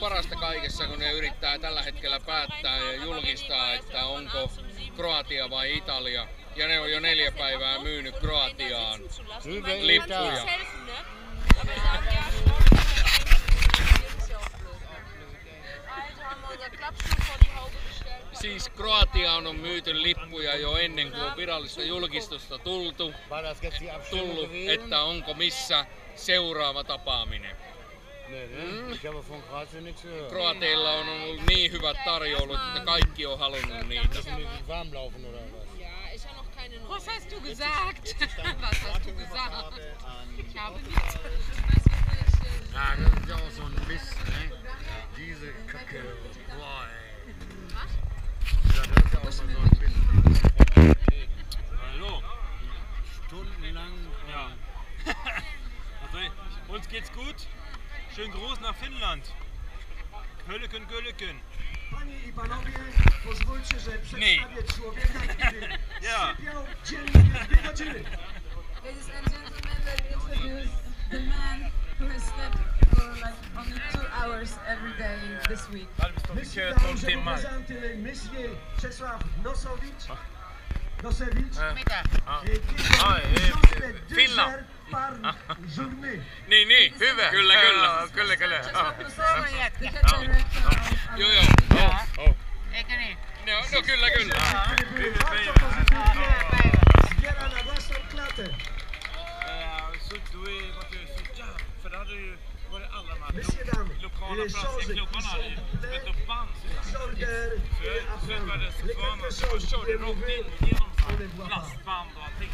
parasta kaikessa, kun ne yrittää tällä hetkellä päättää ja julkistaa, että onko Kroatia vai Italia. Ja ne on jo 4 päivää myynyt Kroatiaan lippuja. Siis Kroatiaan on myyty lippuja jo ennen kuin on virallista julkistusta tullut, että onko missä seuraava tapaaminen. Kroateilla on ollut niin hyvät tarjoulut, että kaikki on halunnut niitä. Was hast du gesagt? Was hast du gesagt? Ich habe nichts. Ja, das ist ja auch so ein Mist, ne? Diese Kacke. Boah, ey. Was? Ja, das ist ja auch mal so ein Mist. Hallo. Stundenlang. Ja. Also, uns geht's gut. Schönen Gruß nach Finnland. Kölleken, Kölleken. Panie i panowie, pozwólcie, że przedstawię człowieka, który Ja. sypiał dziennie 2 godziny. Ladies and gentlemen, let me introduce the man who has slept for like only 2 hours every day this week. Monsieur je vous présente monsieur Czesław Nosowicz. Finland. Niin, hyvä. Kyllä. Joo. Eikö niin? No kyllä. Zbiera na własną klatę. För det hade ju varit alla de här Monsieur dame, lokala les franska choses klubbarna hade ju spett upp band. soldaires et Så jag apprendre var det les så kvar quelque man chose körde que vous rakt voulez, in genom on ne voit pas. plastband och allting.